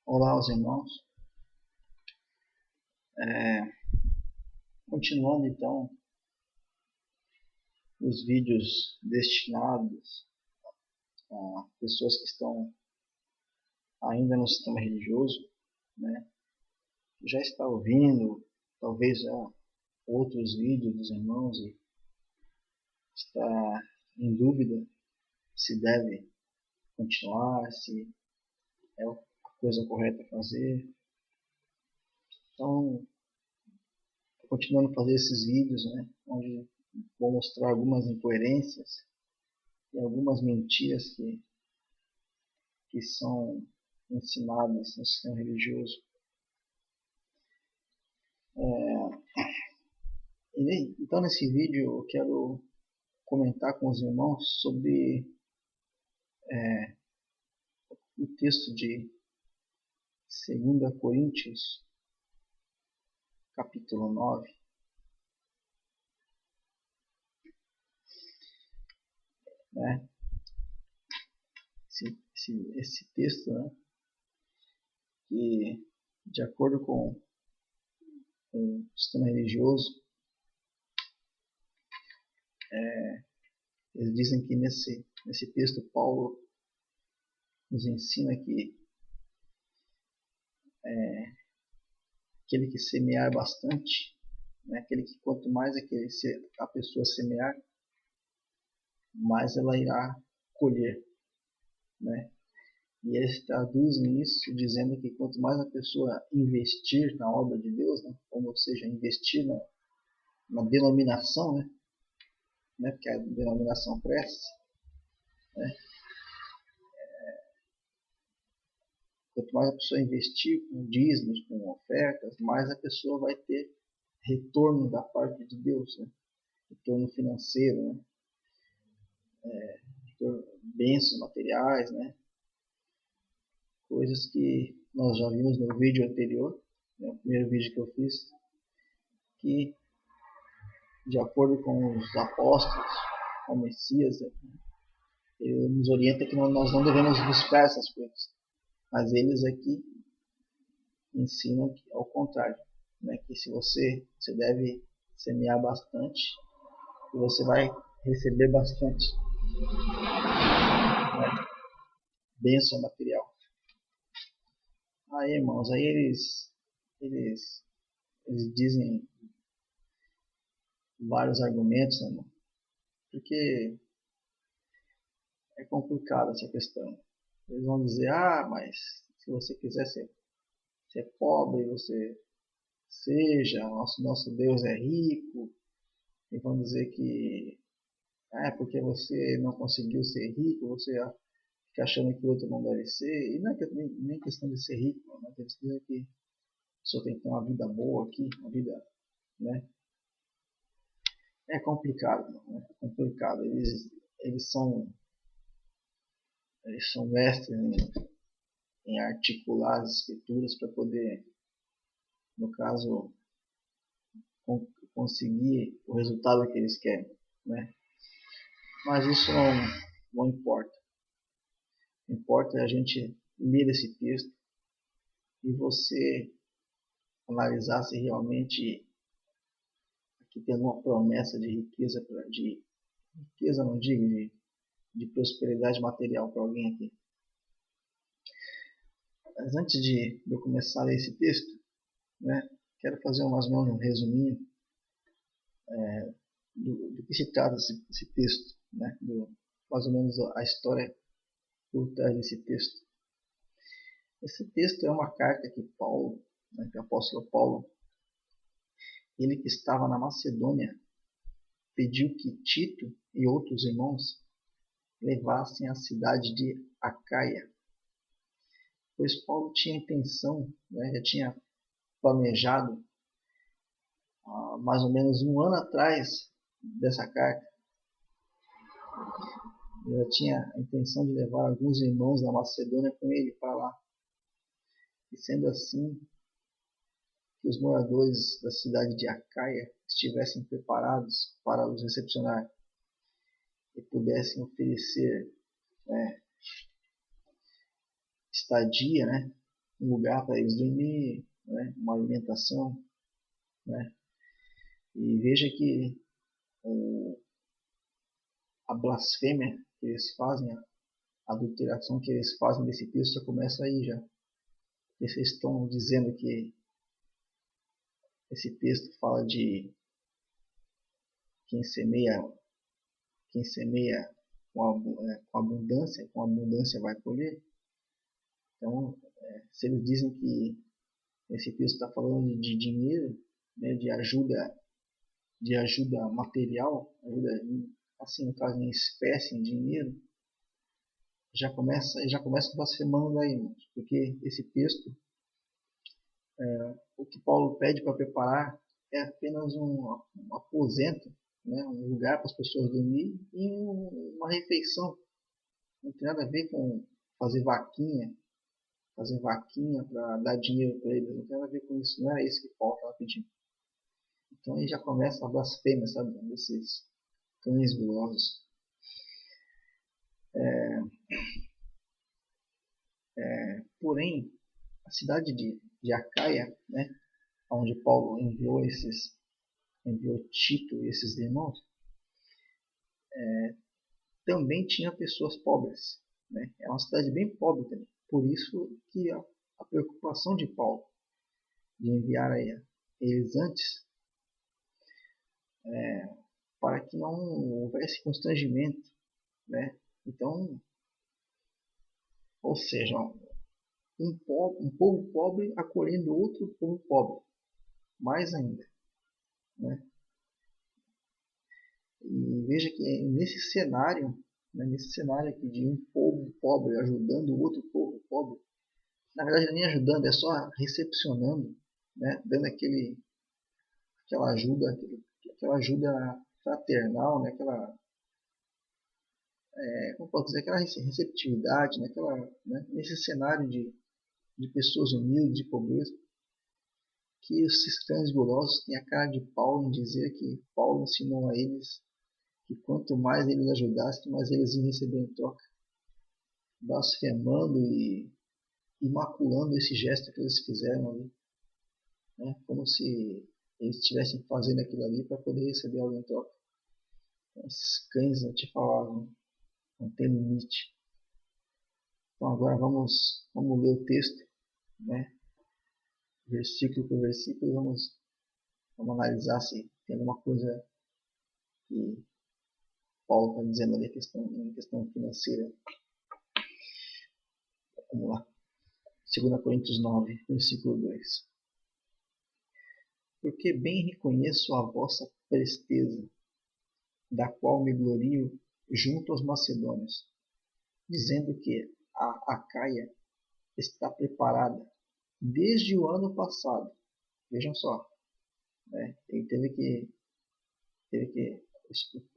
Olá, os irmãos. Continuando então os vídeos destinados a pessoas que estão ainda no sistema religioso, né? Já está ouvindo, talvez já outros vídeos dos irmãos e está em dúvida se deve continuar, se é a coisa correta a fazer. Então, continuando a fazer esses vídeos, né, onde vou mostrar algumas incoerências e algumas mentiras que são ensinadas no sistema religioso. Então, nesse vídeo eu quero comentar com os irmãos sobre o texto de 2 Coríntios, capítulo 9. Né? Esse texto, né, que, de acordo com o sistema religioso, eles dizem que nesse texto Paulo nos ensina que aquele que semear bastante, né, aquele que quanto mais a pessoa semear, mais ela irá colher, né? E eles traduzem isso dizendo que quanto mais a pessoa investir na obra de Deus, né, ou seja, investir na denominação, né, porque a denominação cresce, né, quanto mais a pessoa investir com dízimos, com ofertas, mais a pessoa vai ter retorno da parte de Deus, né, retorno financeiro, né, bênçãos materiais, né, coisas que nós já vimos no vídeo anterior, né, o primeiro vídeo que eu fiz, que de acordo com os apóstolos, com o Messias, ele nos orienta que nós não devemos buscar essas coisas, mas eles aqui ensinam que, ao contrário, né, que se você deve semear bastante e você vai receber bastante, né, bênção material. Aí, irmãos, aí eles dizem vários argumentos, né, porque é complicado essa questão. Eles vão dizer, mas se você quiser ser pobre, você seja, nosso Deus é rico. E vão dizer que porque você não conseguiu ser rico, você fica achando que o outro não deve ser. E não é nem questão de ser rico, né? Eles dizem que a pessoa tem que ter uma vida boa aqui, uma vida, né? É complicado, né? É complicado. Eles são mestres em articular as escrituras para poder, no caso, conseguir o resultado que eles querem, né? Mas isso não importa. O que importa é a gente ler esse texto e você analisar se realmente aqui tem alguma promessa de riqueza, não digo, de prosperidade material para alguém aqui. Mas antes de eu começar a ler esse texto, né, quero fazer mais ou menos um resuminho do que se trata esse texto, né, mais ou menos a história por trás desse texto. Esse texto é uma carta que Paulo, né, que o apóstolo Paulo, ele que estava na Macedônia, pediu que Tito e outros irmãos levassem a cidade de Acaia, pois Paulo tinha intenção, né, já tinha planejado mais ou menos um ano atrás dessa carta, ele já tinha a intenção de levar alguns irmãos da Macedônia com ele para lá. E sendo assim, que os moradores da cidade de Acaia estivessem preparados para os recepcionar e pudessem oferecer estadia, né, um lugar para eles dormir, né? Uma alimentação, né? E veja que a blasfêmia que eles fazem, a adulteração que eles fazem desse texto já começa aí já. Porque vocês estão dizendo que esse texto fala de quem semeia, quem semeia com abundância vai colher. Então, se eles dizem que esse texto está falando de dinheiro, né, de ajuda material, ajuda assim, no caso em espécie, em dinheiro, já começa blasfemando daí, irmãos, porque esse texto, o que Paulo pede para preparar é apenas um aposento, né, um lugar para as pessoas dormir e uma refeição. Não tem nada a ver com fazer vaquinha para dar dinheiro para eles, não tem nada a ver com isso, não era isso que Paulo estava pedindo. Então aí já começa a blasfêmia, sabe, desses cães gulosos. Porém, a cidade de Acaia, né, onde Paulo enviou Tito e esses irmãos, também tinha pessoas pobres, né? É uma cidade bem pobre também. Por isso que a preocupação de Paulo de enviar eles antes, para que não houvesse constrangimento, né? Então, ou seja, um povo pobre acolhendo outro povo pobre, mais ainda, né? E veja que nesse cenário aqui de um povo pobre ajudando o outro povo pobre, na verdade nem ajudando, é só recepcionando, né? Dando aquela ajuda fraternal, né? Como posso dizer, aquela receptividade, né? Nesse cenário de pessoas humildes, de pobreza, que esses cães gulosos têm a cara de pau em dizer que Paulo ensinou a eles que quanto mais eles ajudassem, mais eles iam receber em troca, blasfemando e imaculando esse gesto que eles fizeram ali, né? Como se eles estivessem fazendo aquilo ali para poder receber algo em troca. Então, esses cães, eu te falava, não tem limite. Então agora vamos ler o texto, né? Versículo por versículo, vamos analisar se tem alguma coisa que Paulo está dizendo ali em questão financeira. Vamos lá. 2 Coríntios 9, versículo 2. Porque bem reconheço a vossa presteza, da qual me glorio junto aos macedônios, dizendo que a Acaia está preparada desde o ano passado. Vejam só, né? Ele teve que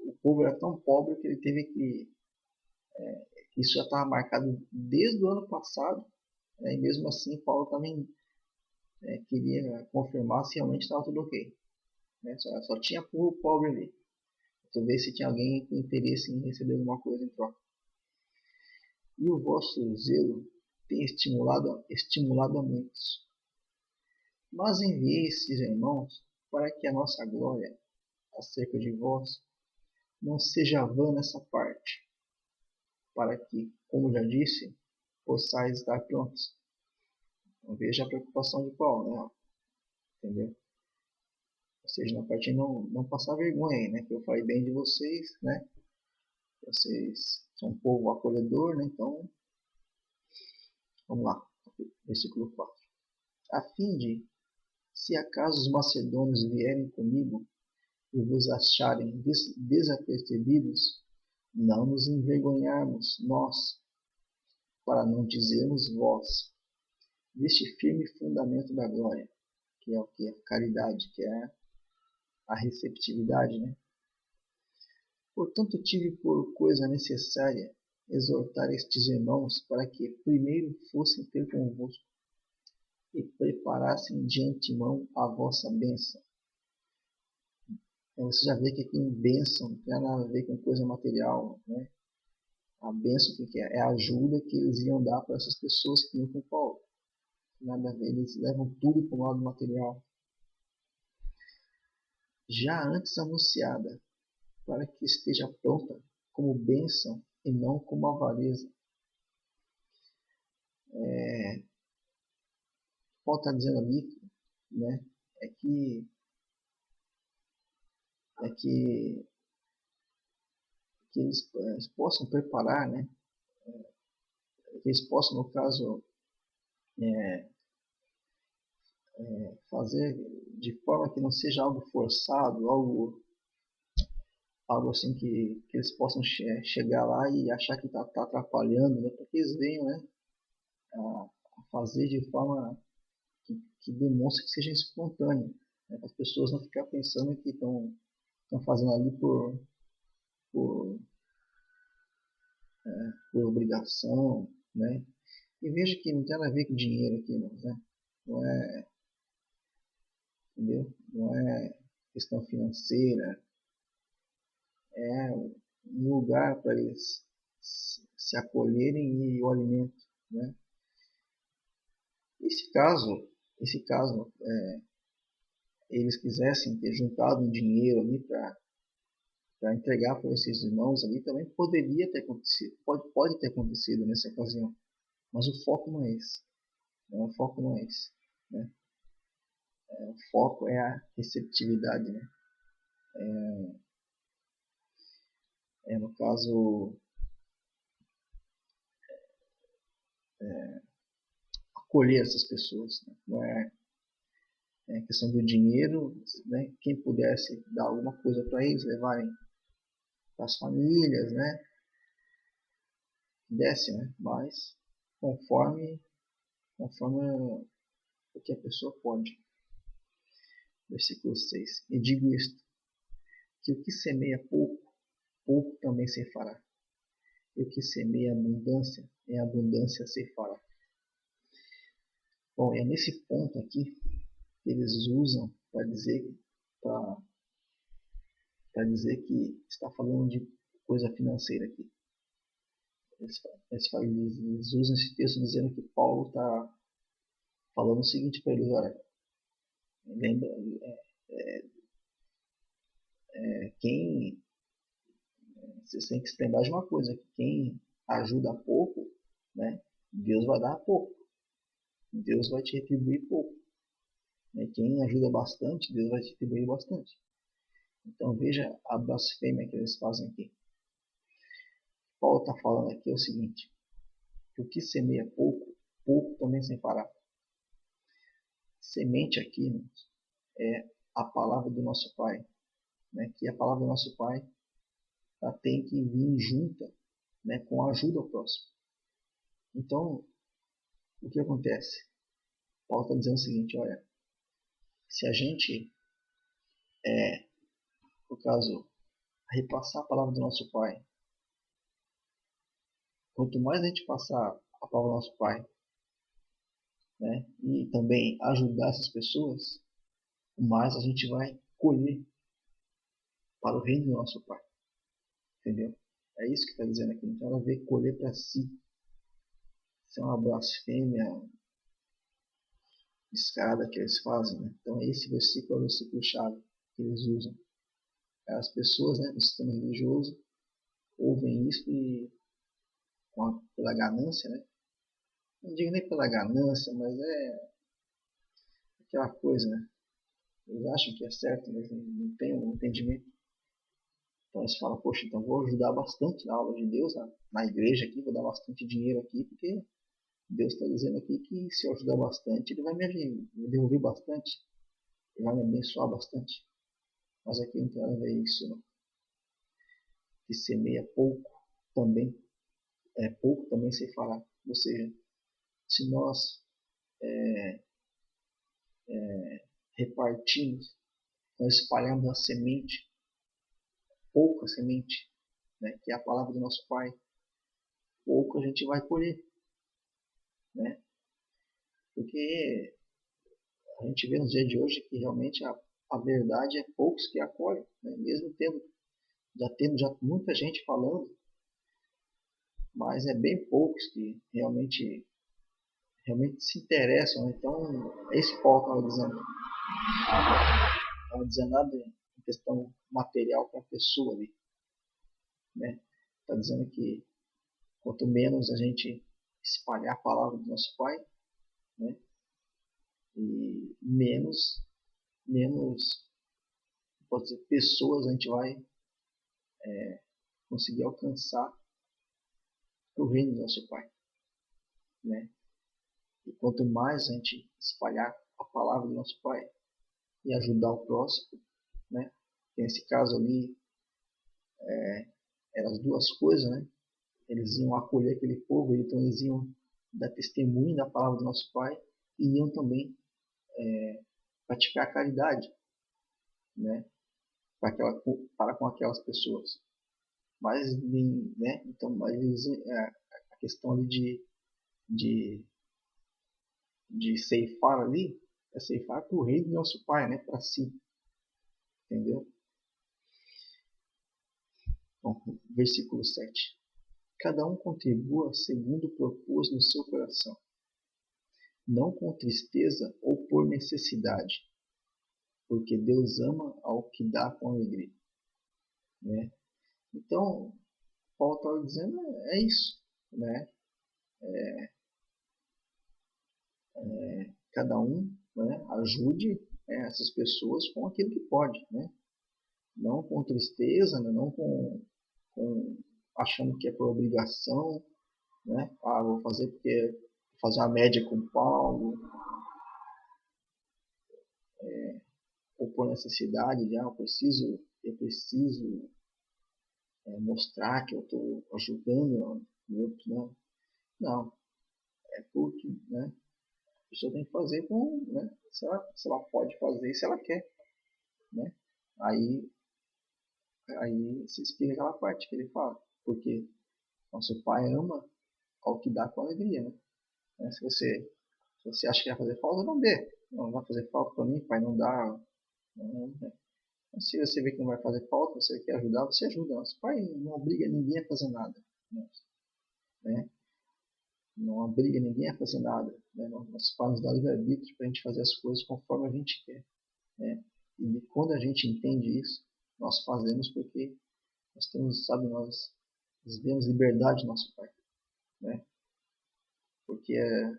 o povo era tão pobre que ele teve que isso já estava marcado desde o ano passado, né? E mesmo assim Paulo também queria confirmar se realmente estava tudo ok, né? Só tinha povo pobre ali, para ver se tinha alguém com interesse em receber alguma coisa em troca. E o vosso zelo tem estimulado a muitos. Mas enviei esses irmãos para que a nossa glória acerca de vós não seja vã nessa parte, para que, como já disse, possais estar prontos. Então veja a preocupação de Paulo, né? Entendeu? Ou seja, na parte de não passar vergonha aí, né? Que eu falei bem de vocês, né? Vocês são um povo acolhedor, né? Então, vamos lá, versículo 4. A fim de, se acaso os macedônios vierem comigo e vos acharem desapercebidos, não nos envergonharmos nós, para não dizermos vós, deste firme fundamento da glória, que é o que? A caridade, que é a receptividade, né? Portanto, tive por coisa necessária exortar estes irmãos para que primeiro fossem ter convosco e preparassem de antemão a vossa bênção. Então, você já vê que aqui em bênção não tem nada a ver com coisa material, né? A bênção que é a ajuda que eles iam dar para essas pessoas que iam com Paulo. Nada a ver, eles levam tudo para o lado material. Já antes anunciada, para que esteja pronta como bênção e não como avareza. Paulo está dizendo ali, né, é que, é que, que eles possam preparar, né, que eles possam, no caso, fazer de forma que não seja algo forçado, algo assim que eles possam chegar lá e achar que está atrapalhando, né, porque eles venham, né, a fazer de forma que demonstre que seja espontâneo, né, para as pessoas não ficar pensando que estão fazendo ali por, por obrigação, né? E veja que não tem nada a ver com dinheiro aqui, né? Não é, entendeu? Não é questão financeira, é um lugar para eles se acolherem e o alimento, né? Esse caso, eles quisessem ter juntado um dinheiro ali para entregar para esses irmãos ali, também poderia ter acontecido, pode ter acontecido nessa ocasião, mas o foco não é esse, né? O foco não é esse, né? O foco é a receptividade, né? No caso, acolher essas pessoas, né? Não é questão do dinheiro, né? Quem pudesse dar alguma coisa para eles, levarem para as famílias, né? Desse, né? Mas conforme o que a pessoa pode. Versículo 6. E digo isto, que o que semeia pouco, pouco também se fará. E o que semeia abundância, em abundância se fará. Bom, é nesse ponto aqui que eles usam para dizer que está falando de coisa financeira aqui. Eles usam esse texto dizendo que Paulo está falando o seguinte para eles: olha, lembra, quem vocês têm que se lembrar de uma coisa, que quem ajuda pouco, né, Deus vai dar pouco, Deus vai te retribuir pouco, né? Quem ajuda bastante, Deus vai te retribuir bastante. Então veja a blasfêmia que eles fazem aqui. Paulo está falando aqui é o seguinte: que o que semeia pouco, pouco também se fará. Semente aqui, irmãos, é a palavra do nosso Pai, né? Que a palavra do nosso Pai ela tem que vir junta, né, com a ajuda ao próximo. Então, o que acontece? Paulo está dizendo o seguinte: olha, se a gente, no caso, repassar a palavra do nosso Pai, quanto mais a gente passar a palavra do nosso Pai, né, e também ajudar essas pessoas, mais a gente vai colher para o reino do nosso Pai. Entendeu? É isso que está dizendo aqui. Não tem nada a ver colher para si. Isso é uma blasfêmia escada que eles fazem, né? Então esse versículo é o versículo-chave que eles usam. As pessoas, né, no sistema religioso ouvem isso e pela ganância, né? Não digo nem pela ganância, mas é aquela coisa, né? Eles acham que é certo, mas não tem um entendimento. Então eles falam: poxa, então vou ajudar bastante na aula de Deus, na igreja aqui, vou dar bastante dinheiro aqui, porque Deus está dizendo aqui que se eu ajudar bastante, Ele vai me devolver bastante, Ele vai me abençoar bastante. Mas aqui não tem nada a ver isso, não. Que semeia pouco também, pouco também se fará. Ou seja, se nós repartirmos, nós espalharmos a semente, pouca semente, né, que é a palavra do nosso Pai, pouco a gente vai colher, né? Porque a gente vê nos dias de hoje que realmente a verdade é poucos que acolhem, né? Mesmo tendo já muita gente falando, mas é bem poucos que realmente realmente se interessam, né? Então, esse Paulo estava dizendo nada em questão material para a pessoa ali, né? Está dizendo que quanto menos a gente espalhar a palavra do nosso Pai, né? E menos pode dizer, pessoas a gente vai conseguir alcançar o reino do nosso Pai, né? E quanto mais a gente espalhar a palavra do nosso Pai e ajudar o próximo, né? Que nesse caso ali eram as duas coisas, né? Eles iam acolher aquele povo, então eles iam dar testemunho da palavra do nosso Pai e iam também praticar a caridade, né? Para com aquelas pessoas. Mas, né? Então, mas a questão ali de, de ceifar ali é ceifar para o reino do nosso Pai, né? Para si, entendeu? Bom, versículo 7. Cada um contribua segundo propôs no seu coração, não com tristeza ou por necessidade, porque Deus ama ao que dá com alegria, né? Então, Paulo estava dizendo isso, né? Cada um, né, ajude essas pessoas com aquilo que pode, né? Não com tristeza, né? Não com achando que é por obrigação, né? Ah, vou fazer porque vou fazer uma média com Paulo, ou por necessidade, de, eu preciso mostrar que eu estou ajudando o outro, né? Não, é porque, né? A pessoa tem que fazer com, né? Se ela pode fazer, se ela quer, né? Aí, aí se explica aquela parte que ele fala, porque nosso Pai ama ao que dá com alegria, né? Se você acha que vai fazer falta, não dê. Não vai fazer falta para mim, Pai, não dá. Não, né? Se você vê que não vai fazer falta, você quer ajudar, você ajuda. Nosso Pai não obriga ninguém a fazer nada, né? Não obriga ninguém a fazer nada, né? Nosso Pai nos dá livre-arbítrio para a gente fazer as coisas conforme a gente quer, né? E quando a gente entende isso, nós fazemos porque nós temos, sabe, nós demos liberdade ao nosso Pai, né? Porque a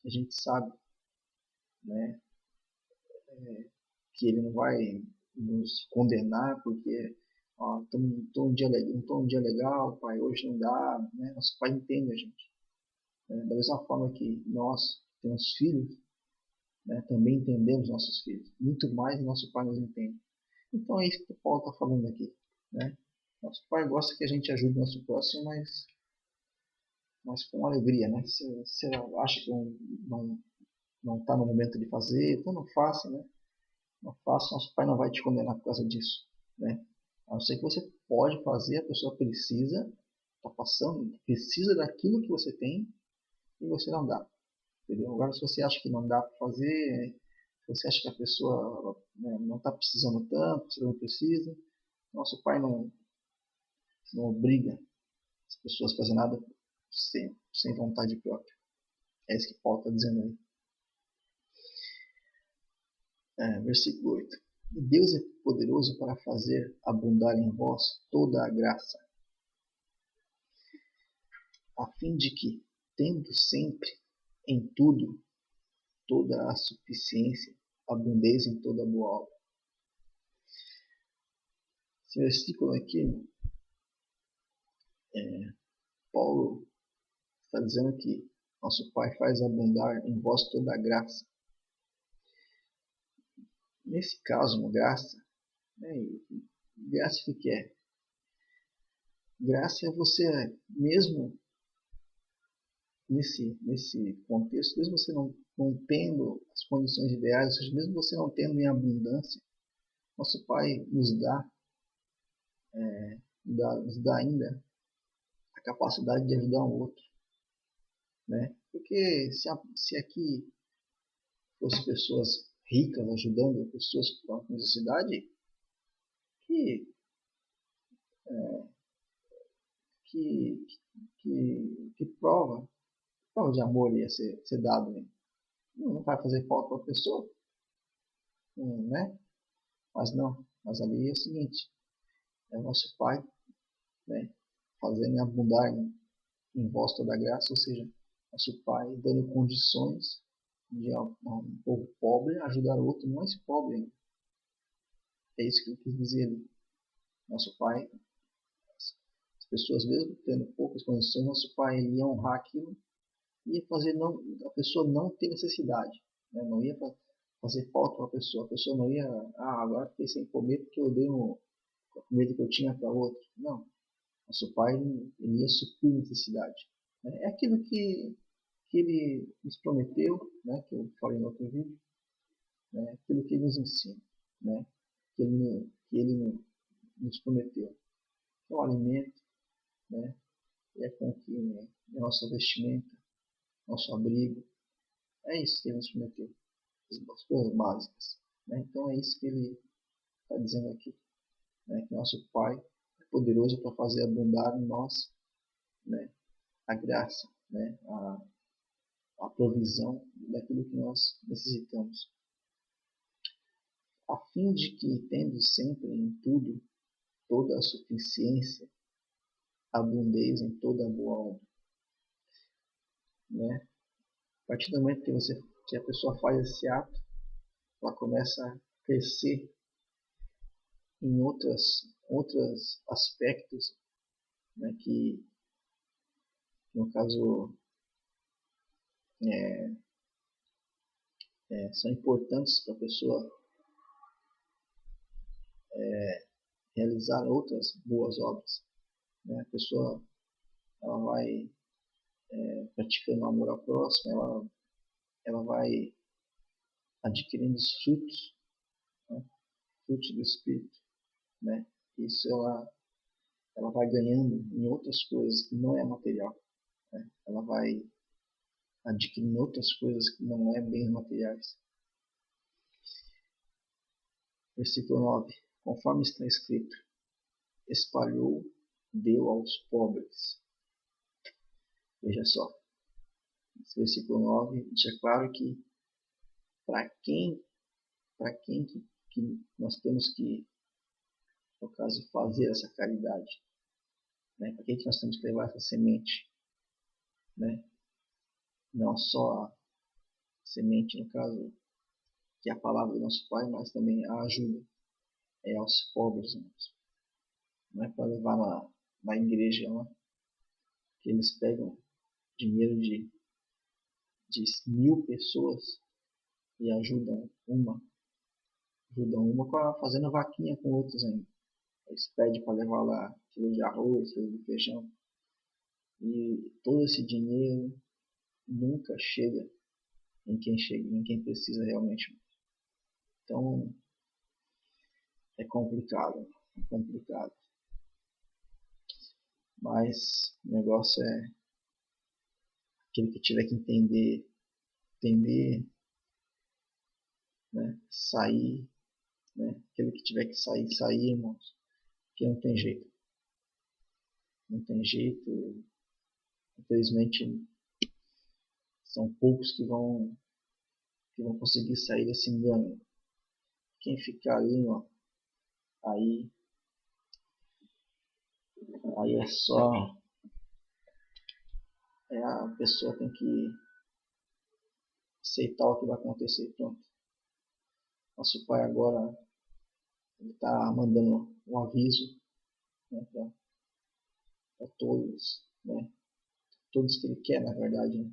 gente sabe, né, que Ele não vai nos condenar porque estou um dia legal, Pai, hoje não dá, né? Nosso Pai entende a gente, né? Da mesma forma que nós temos filhos, né, também entendemos nossos filhos, muito mais nosso Pai nos entende. Então é isso que o Paulo está falando aqui, né? Nosso Pai gosta que a gente ajude o nosso próximo, mas com alegria, né? Se você acha que não está no momento de fazer, então não faça, né? Não faça, nosso Pai não vai te condenar por causa disso, né? A não ser que você pode fazer, a pessoa precisa, está passando, precisa daquilo que você tem e você não dá, entendeu? Agora, se você acha que não dá para fazer, se você acha que a pessoa, né, não está precisando tanto, você não precisa, nosso Pai não obriga as pessoas a fazer nada sem vontade própria. É isso que Paulo está dizendo aí. Versículo 8. E Deus é poderoso para fazer abundar em vós toda a graça, a fim de que, tendo sempre em tudo toda a suficiência, abundeis em toda boa obra. Esse versículo aqui, Paulo está dizendo que nosso Pai faz abundar em vós toda a graça. Nesse caso, graça, né, graça o que é? Graça é você, mesmo nesse contexto, mesmo você não tendo as condições ideais, ou seja, mesmo você não tendo em abundância, nosso Pai nos dá ainda a capacidade de ajudar um outro, né? Porque se aqui fossem pessoas ricas ajudando pessoas com necessidade, que, que, que prova prova de amor ia ser dado, né? Não vai fazer falta para a pessoa, né? Mas não, mas ali é o seguinte, é o nosso Pai, né, fazendo abundar em vós toda a graça, ou seja, nosso Pai dando condições de um povo pobre ajudar o outro mais pobre ainda. É isso que ele quis dizer ali. Nosso Pai, as pessoas mesmo tendo poucas condições, nosso Pai ia honrar aquilo, ia fazer a pessoa não ter necessidade, né? Não ia fazer falta para a pessoa não ia, agora fiquei sem comer porque eu dei a comida que eu tinha para outro. Não, nosso Pai ele ia suprir necessidade. Né? É aquilo que ele nos prometeu, né? Que eu falei no outro vídeo, né? Aquilo que ele nos ensina, né? Que ele nos prometeu. É o alimento, né? É com que é nossa vestimenta, nosso abrigo. É isso que ele nos prometeu. As coisas básicas. Né? Então é isso que ele está dizendo aqui. Né? Que nosso Pai é poderoso para fazer abundar em nós, né, a graça, né, a provisão daquilo que nós necessitamos. A fim de que, tendo sempre em tudo toda a suficiência, abundeis em toda a boa obra. Né? A partir do momento que a pessoa faz esse ato, ela começa a crescer em outros aspectos, né, que no caso são importantes para a pessoa realizar outras boas obras. Né? A pessoa ela vai praticando amor ao próximo, ela vai adquirindo os frutos, né? Frutos do Espírito. Né? Isso ela vai ganhando em outras coisas que não é material. Né? Ela vai adquirindo outras coisas que não é bens materiais. Versículo 9. Conforme está escrito, espalhou, deu aos pobres. Veja só, esse versículo 9 deixa claro que para quem que nós temos que, no caso, fazer essa caridade. Né? Para quem que nós temos que levar essa semente. Né? Não só a semente, no caso, que é a palavra do nosso Pai, mas também a ajuda aos pobres. Irmãos. Não é para levar na igreja lá, que eles pegam dinheiro de 1000 pessoas e ajudam uma fazendo vaquinha com outros ainda. Eles pedem para levar lá quilo de arroz, quilo de feijão. E todo esse dinheiro nunca chega em quem precisa realmente. Então é complicado. Mas o negócio é aquele que tiver que entender, né, sair, né, aquele que tiver que sair, irmãos, porque não tem jeito. Não tem jeito. Infelizmente são poucos que vão conseguir sair desse engano. Quem ficar ali, ó, aí é só a pessoa tem que aceitar o que vai acontecer. Pronto. Nosso Pai agora está mandando um aviso, né, para todos, né, todos que Ele quer, na verdade. Né?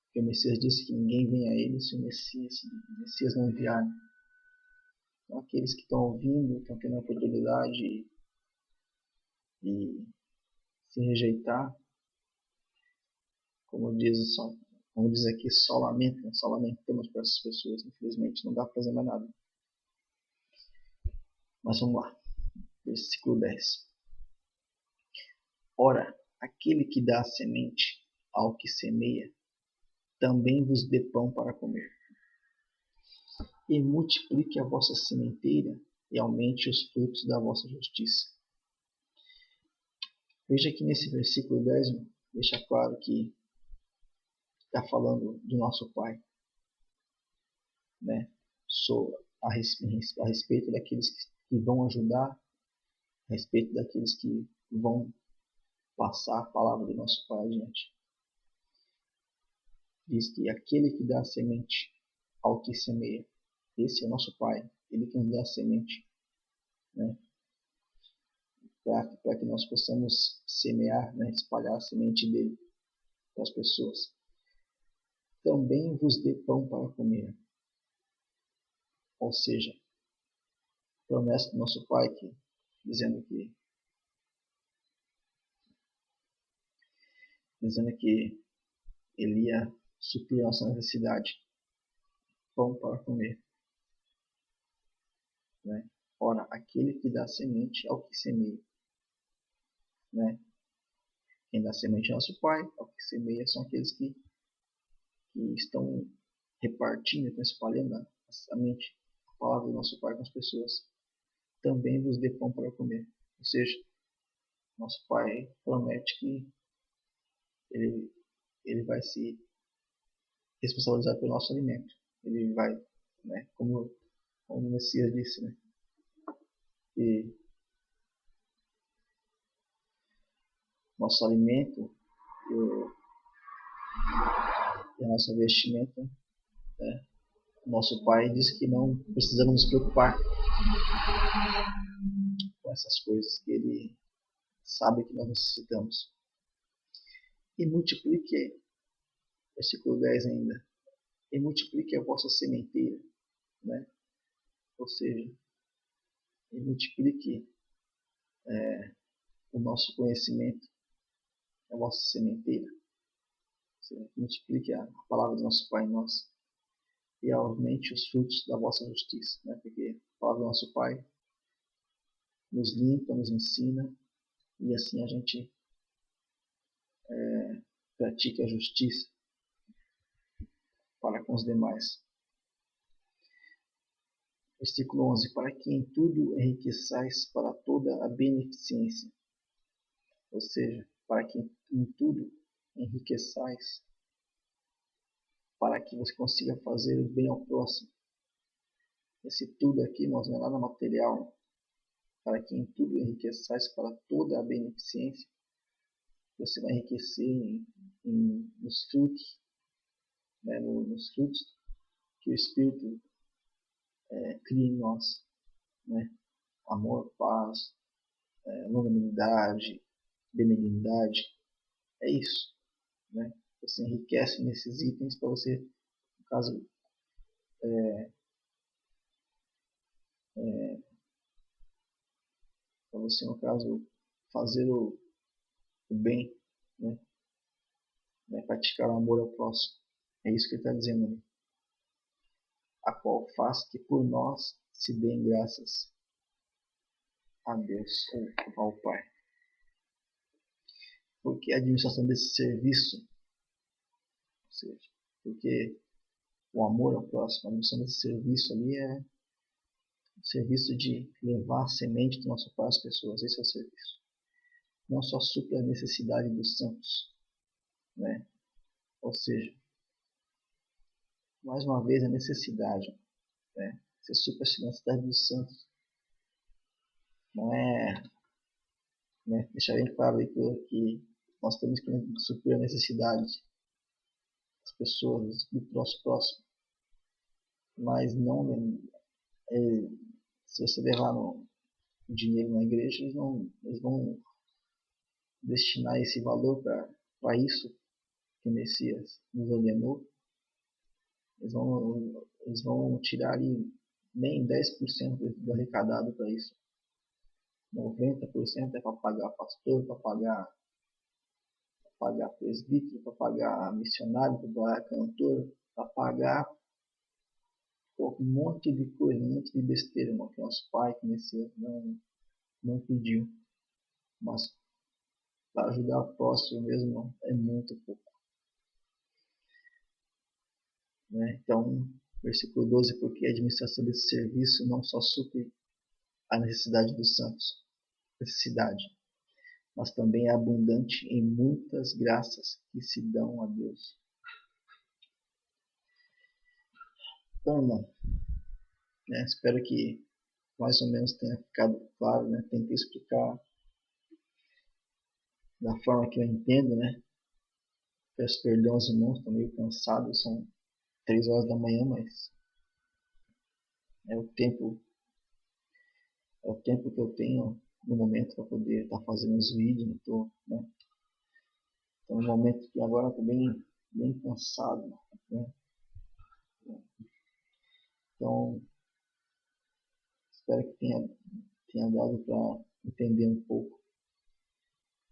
Porque o Messias disse que ninguém vem a Ele se o Messias não enviar. Então, aqueles que estão ouvindo, estão tendo a oportunidade de se rejeitar, como diz aqui, só lamentamos para essas pessoas. Infelizmente, não dá para fazer mais nada. Mas vamos lá. Versículo 10. Ora, aquele que dá a semente ao que semeia, também vos dê pão para comer. E multiplique a vossa sementeira e aumente os frutos da vossa justiça. Veja que nesse versículo 10 deixa claro que está falando do nosso Pai, né? A respeito daqueles que vão ajudar, a respeito daqueles que vão passar a palavra do nosso Pai adiante. Diz que aquele que dá a semente ao que semeia, esse é o nosso Pai, ele que nos dá a semente, né? Para que nós possamos semear, né? Espalhar a semente dele para as pessoas. Também vos dê pão para comer. Ou seja, promessa do nosso Pai dizendo que ele ia suprir a nossa necessidade, pão para comer, né? Ora, aquele que dá semente ao que semeia, né? Quem dá semente é nosso Pai, ao que semeia são aqueles que estão repartindo, estão espalhando a semente, a palavra do nosso Pai com as pessoas. Também vos dê pão para comer. Ou seja, nosso Pai promete que ele vai se responsabilizar pelo nosso alimento. Ele vai, né, como o Messias disse, né, que nosso alimento e a nossa vestimenta, né, nosso Pai diz que não precisamos nos preocupar com essas coisas que ele sabe que nós necessitamos. E multiplique, versículo 10 ainda, e multiplique a vossa sementeira, né? Ou seja, e multiplique o nosso conhecimento, a vossa sementeira. Seja, multiplique a palavra do nosso Pai em nós e aumente os frutos da vossa justiça, né? Porque a palavra do nosso Pai nos limpa, nos ensina e assim a gente pratica a justiça para com os demais. Versículo 11. Para que em tudo enriqueçais para toda a beneficência. Ou seja, para que em tudo enriqueçais, para que você consiga fazer o bem ao próximo. Esse tudo aqui, irmãos, não é nada material. Para que em tudo enriqueçais para toda a beneficência. Você vai enriquecer nos frutos, né, nos frutos que o Espírito cria em nós, né? Amor, paz, longanimidade, benignidade, é isso, né? Você enriquece nesses itens para você, no caso, para você, no caso, fazer o bem, né? Praticar o amor ao próximo. É isso que ele está dizendo ali. A qual faz que por nós se deem graças a Deus ou ao Pai. Porque a administração desse serviço, ou seja, porque o amor ao próximo, a administração desse serviço ali é o serviço de levar a semente do nosso Pai às pessoas. Esse é o serviço. Não só supre a necessidade dos santos, né? Ou seja, mais uma vez a necessidade, né? Você supre a necessidade dos santos. Não é, né? Deixar bem claro aí que nós temos que suprir a necessidade das pessoas, do nosso próximo. Mas não, se você levar dinheiro na igreja, eles vão destinar esse valor para isso que o Messias nos ordenou. Eles vão tirar ali nem 10% do arrecadado para isso. 90% é para pagar pastor, para pagar presbítero, para pagar missionário, para pagar cantor, para pagar um monte de coisa, um monte de besteira, irmão, que nosso Pai, que Messias não pediu. Mas para ajudar o próximo mesmo é muito pouco. Né? Então, versículo 12, porque a administração desse serviço não só supre a necessidade dos santos, mas também é abundante em muitas graças que se dão a Deus. Então, irmão, né, espero que mais ou menos tenha ficado claro, né? Tentei explicar da forma que eu entendo, né? Peço perdão aos irmãos, estou meio cansado, são 3 horas da manhã, mas é o tempo que eu tenho no momento para poder estar fazendo os vídeos, não tô, né? Então, no momento que agora estou bem cansado, né? Então, espero que tenha dado para entender um pouco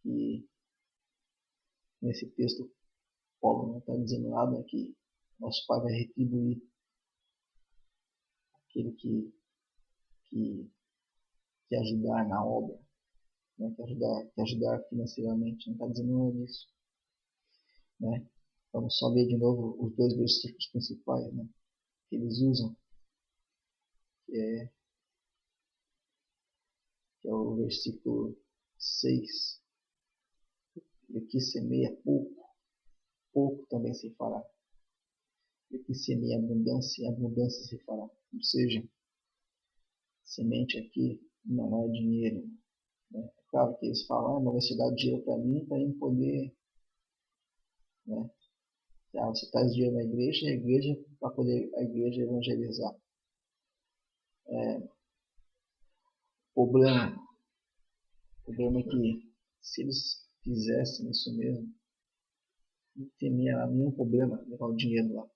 que nesse texto Paulo não está dizendo nada, né, que nosso Pai vai retribuir aquele que, que ajudar na obra, né, que ajudar financeiramente. Não está dizendo nada disso. Né? Vamos só ver de novo os 2 versículos principais, né, que eles usam, que é o versículo 6. E que semeia pouco também se fará. E que semeia abundância se fará. Ou seja, semente aqui não é dinheiro. Né? É claro que eles falam, mas você dá dinheiro para mim poder, né? Você traz dinheiro na igreja para poder a igreja evangelizar. O problema é que se eles fizessem isso mesmo, não teria nenhum problema levar o dinheiro lá.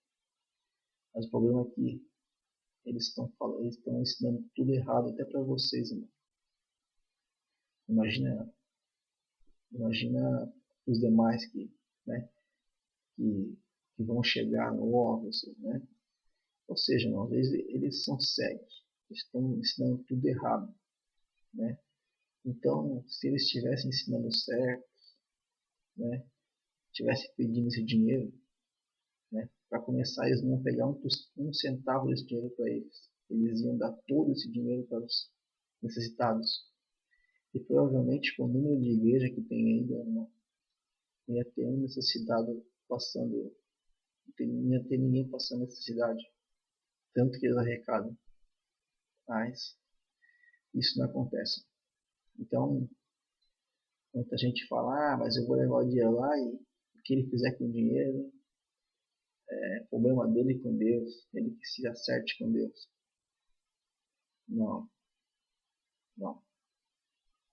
Mas o problema é que eles estão ensinando tudo errado até para vocês, irmão. Imagina os demais né, que vão chegar no office, né? Ou seja, não, eles são cegos, estão ensinando tudo errado, né? Então, se eles estivessem ensinando certo, né, estivessem pedindo esse dinheiro, né, para começar, eles não iam pegar um centavo desse dinheiro para eles. Eles iam dar todo esse dinheiro para os necessitados. E provavelmente, com o número de igreja que tem ainda, não ia ter um necessitado passando, não ia ter ninguém passando necessidade, tanto que eles arrecadam. Mas isso não acontece. Então, muita gente fala, mas eu vou levar o dinheiro lá e o que ele fizer com o dinheiro é problema dele com Deus, ele que se acerte com Deus. Não, não.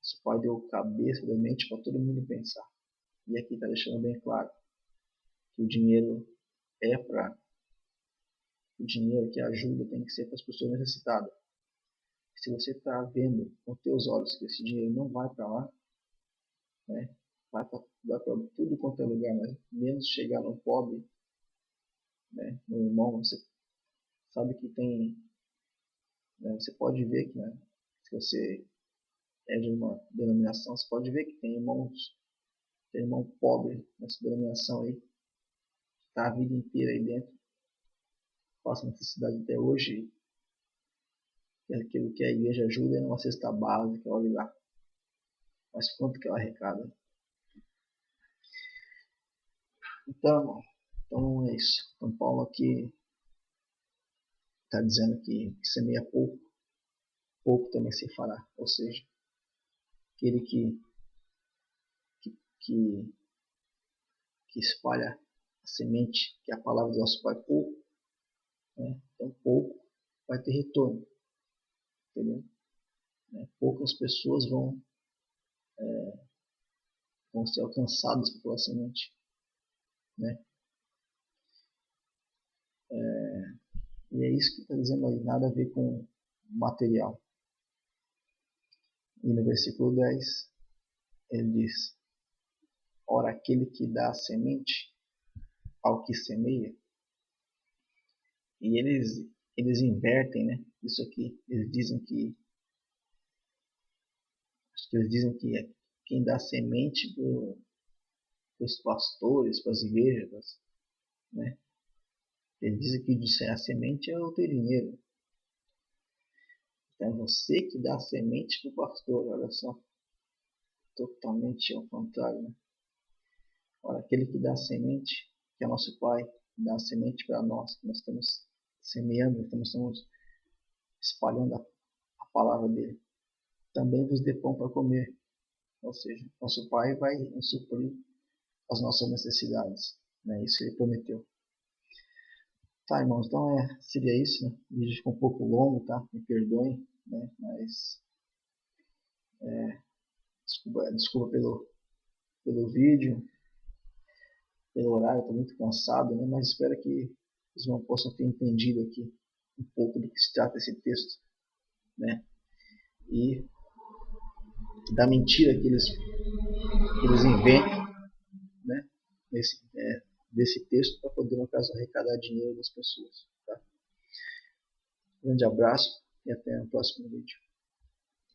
Isso pode deu cabeça, deu mente para todo mundo pensar. E aqui está deixando bem claro que o dinheiro é para... O dinheiro que ajuda tem que ser para as pessoas necessitadas. Se você está vendo com teus olhos que esse dinheiro não vai para lá, né, vai para tudo quanto é lugar, mas menos chegar no pobre, né, no irmão, você sabe que tem, né, você pode ver que, né, se você é de uma denominação, você pode ver que tem irmão pobre nessa denominação aí, que está a vida inteira aí dentro, passa necessidade até hoje, e aquilo que a igreja ajuda é uma cesta básica, olha lá, mas quanto que ela arrecada. Então é isso. Então Paulo aqui está dizendo que semeia pouco também se fará. Ou seja, aquele que, que espalha a semente, que é a palavra do nosso Pai, pouco, né? Então pouco vai ter retorno. Entendeu? Poucas pessoas vão ser alcançadas pela semente. Né? E é isso que está dizendo aí, nada a ver com material. E no versículo 10, ele diz: ora, aquele que dá a semente ao que semeia, e eles invertem, né? Isso aqui, eles dizem que é quem dá semente para os pastores, para as igrejas, né? Eles dizem que a semente é o teu dinheiro. Então é você que dá a semente para o pastor, olha só. Totalmente ao contrário, né? Ora, aquele que dá a semente, que é nosso Pai, dá a semente para nós, que nós estamos semeando, estamos espalhando a palavra dele. Também vos dê pão para comer. Ou seja, nosso Pai vai nos suprir as nossas necessidades. Né? Isso ele prometeu. Tá, irmãos, então seria isso. Né? O vídeo ficou um pouco longo, tá? Me perdoem, né? Mas desculpa pelo vídeo, pelo horário, estou muito cansado, né? Mas espero que os irmãos possam ter entendido aqui um pouco do que se trata esse texto, né? E da mentira que eles inventam, né? Desse texto para poder, no caso, arrecadar dinheiro das pessoas. Tá? Um grande abraço e até o próximo vídeo.